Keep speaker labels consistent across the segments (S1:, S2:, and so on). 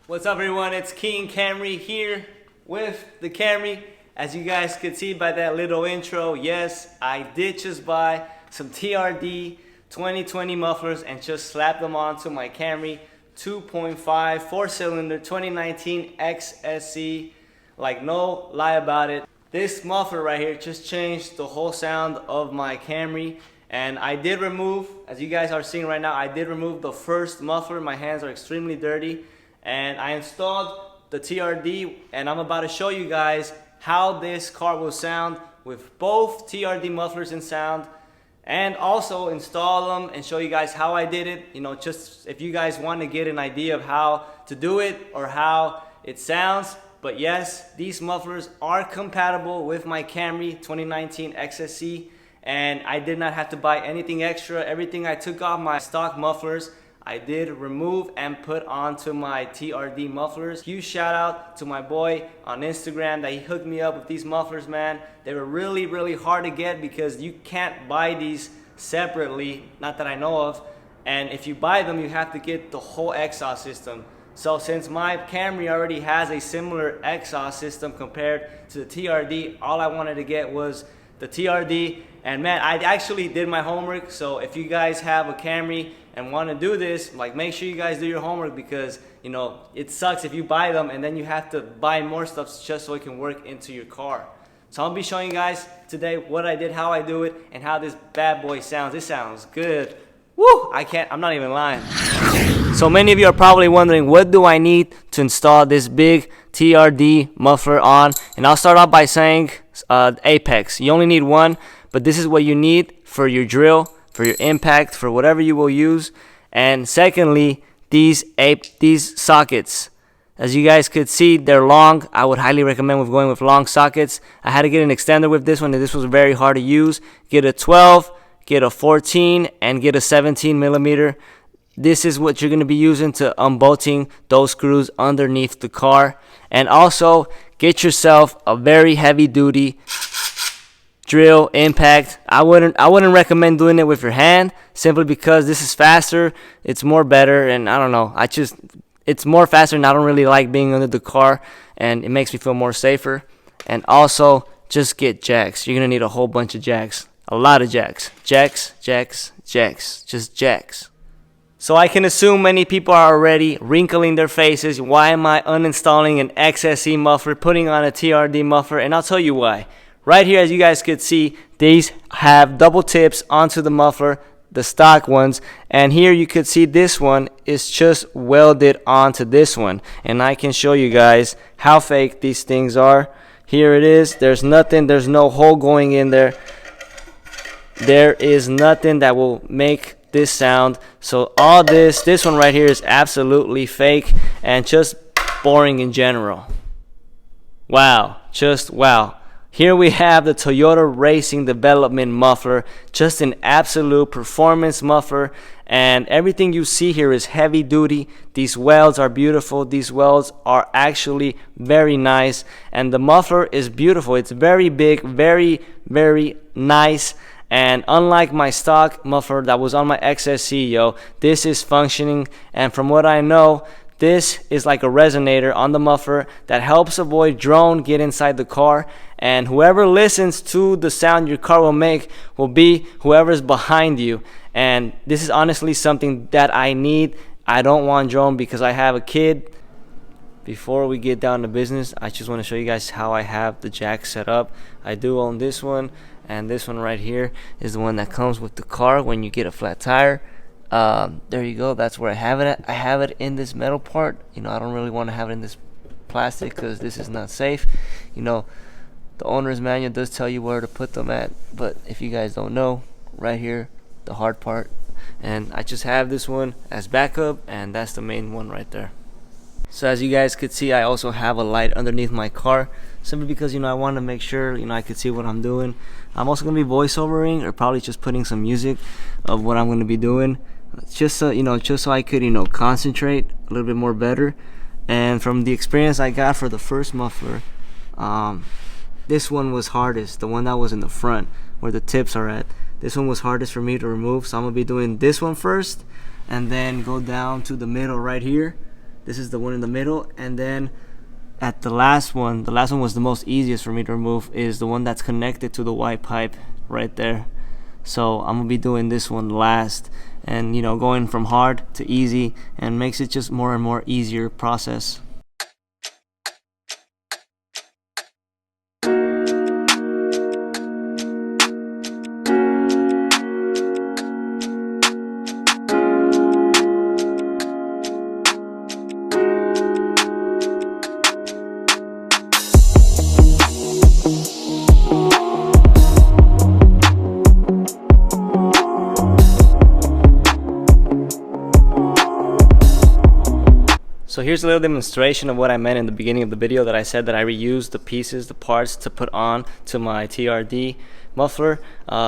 S1: What's up everyone, it's King Camry here with the Camry. As you guys could see by that little intro, yes, I did just buy some TRD 2020 mufflers and just slapped them onto my Camry 2.5 4-cylinder 2019 Xse. Like, no lie about it. This muffler right here just changed the whole sound of my Camry. And I did remove, as you guys are seeing right now, I did remove the first muffler. My hands are extremely dirty. And I installed the TRD, and I'm about to show you guys how this car will sound with both TRD mufflers in sound, and also install them and show you guys how I did it. You know, just if you guys want to get an idea of how to do it or how it sounds. But yes, these mufflers are compatible with my Camry 2019 Xse, and I did not have to buy anything extra. Everything I took off my stock mufflers, I did remove and put onto my TRD mufflers. Huge shout out to my boy on Instagram that he hooked me up with these mufflers, man. They were really, really hard to get because you can't buy these separately, not that I know of. And if you buy them, you have to get the whole exhaust system. So since my Camry already has a similar exhaust system compared to the TRD, all I wanted to get was the TRD. And man, I actually did my homework. So if you guys have a Camry and want to do this, like, make sure you guys do your homework, because you know it sucks if you buy them and then you have to buy more stuff just so it can work into your car. So I'm gonna be showing you guys today what I did, how I do it, and how this bad boy sounds. This sounds good. Woo! I'm not even lying. So many of you are probably wondering, what do I need to install this big TRD muffler on? And I'll start off by saying Apex. You only need one, but this is what you need for your drill, for your impact, for whatever you will use. And secondly, these sockets. As you guys could see, they're long. I would highly recommend going with long sockets. I had to get an extender with this one, and this was very hard to use. Get a 12, get a 14, and get a 17 millimeter. This is what you're going to be using to unbolting those screws underneath the car. And also, get yourself a very heavy duty drill impact. I wouldn't recommend doing it with your hand, simply because this is faster, it's more better, and I don't know, it's more faster, and I don't really like being under the car, and it makes me feel more safer. And also, just get jacks. You're gonna need a whole bunch of jacks, a lot of jacks, just jacks. So I can assume many people are already wrinkling their faces. Why am I uninstalling an Xse muffler, putting on a TRD muffler? And I'll tell you why. Right here, as you guys could see, these have double tips onto the muffler, the stock ones. And here you could see this one is just welded onto this one. And I can show you guys how fake these things are. Here it is. There's nothing. There's no hole going in there. There is nothing that will make this sound. So all this one right here is absolutely fake and just boring in general. Wow. Just wow. Here we have the Toyota Racing Development muffler, just an absolute performance muffler, and everything you see here is heavy duty. These welds are beautiful. These welds are actually very nice, and the muffler is beautiful. It's very big, very, very nice. And unlike my stock muffler that was on my Xse, this is functioning, and from what I know, this is like a resonator on the muffler that helps avoid drone get inside the car, and whoever listens to the sound your car will make will be whoever's behind you. And this is honestly something that I need. I don't want drone because I have a kid. Before we get down to business, I just want to show you guys how I have the jack set up. I do own this one, and this one right here is the one that comes with the car when you get a flat tire. There you go. That's where I have it at. I have it in this metal part. You know, I don't really want to have it in this plastic because this is not safe. You know, the owner's manual does tell you where to put them at, but if you guys don't know, right here, the hard part. And I just have this one as backup, and that's the main one right there. So as you guys could see, I also have a light underneath my car, simply because, you know, I want to make sure, you know, I could see what I'm doing. I'm also going to be voiceovering, or probably just putting some music of what I'm going to be doing, just so, you know, just so I could, you know, concentrate a little bit more better. And from the experience I got for the first muffler, this one was hardest, the one that was in the front where the tips are at. This one was hardest for me to remove, so I'm gonna be doing this one first, and then go down to the middle right here. This is the one in the middle, and then at the last one was the most easiest for me to remove, is the one that's connected to the white pipe right there. So I'm gonna be doing this one last, and you know, going from hard to easy, and makes it just more and more easier process. So here's a little demonstration of what I meant in the beginning of the video, that I said that I reused the pieces, the parts to put on to my TRD muffler.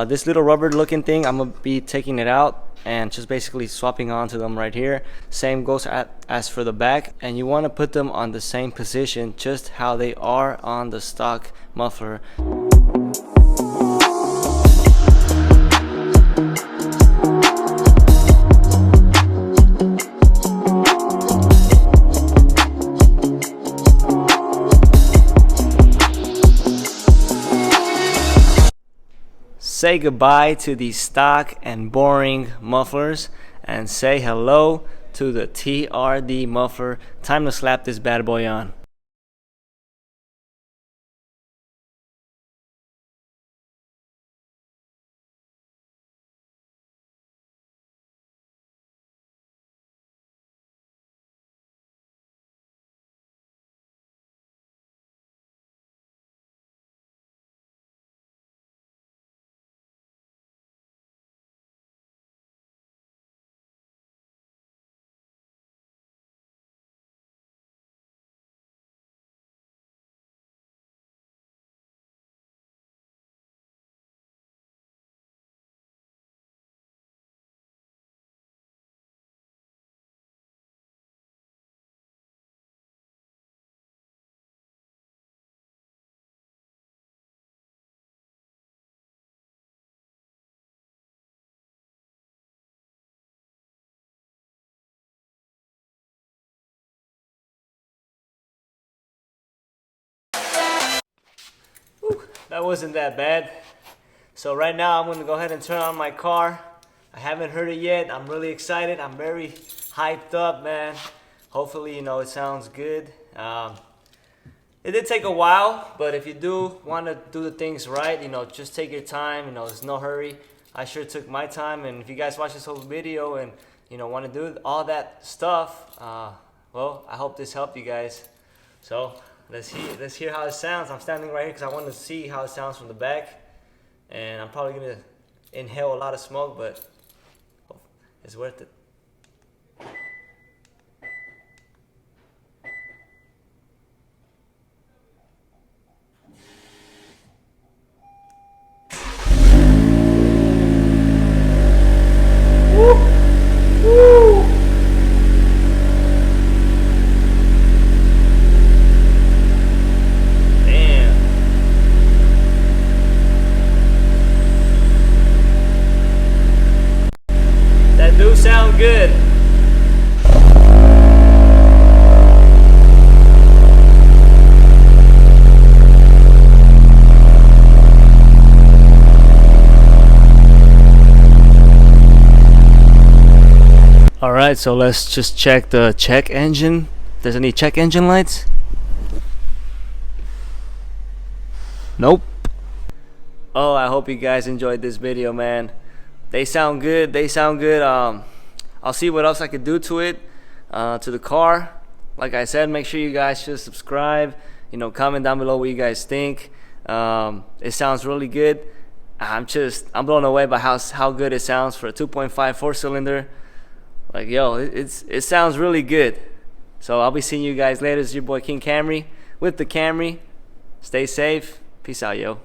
S1: This little rubber looking thing, I'm gonna be taking it out and just basically swapping onto them right here. Same goes as for the back, and you want to put them on the same position, just how they are on the stock muffler. Say goodbye to the stock and boring mufflers and say hello to the TRD muffler. Time to slap this bad boy on. That wasn't that bad. So right now I'm gonna go ahead and turn on my car. I haven't heard it yet. I'm really excited. I'm very hyped up, man. Hopefully, you know, it sounds good. It did take a while, but if you do want to do the things right, you know, just take your time. You know, there's no hurry. I sure took my time, and if you guys watch this whole video and you know want to do all that stuff, well, I hope this helped you guys. So let's hear how it sounds. I'm standing right here because I want to see how it sounds from the back, and I'm probably gonna inhale a lot of smoke, but it's worth it. Sound good. All right, so let's just check the check engine. If there's any check engine lights? Nope. Oh, I hope you guys enjoyed this video, man. They sound good. They sound good. I'll see what else I could do to it, to the car. Like I said, make sure you guys just subscribe. You know, comment down below what you guys think. It sounds really good. I'm blown away by how good it sounds for a 2.5 4-cylinder. Like, yo, it sounds really good. So I'll be seeing you guys later. It's your boy King Camry with the Camry. Stay safe. Peace out, yo.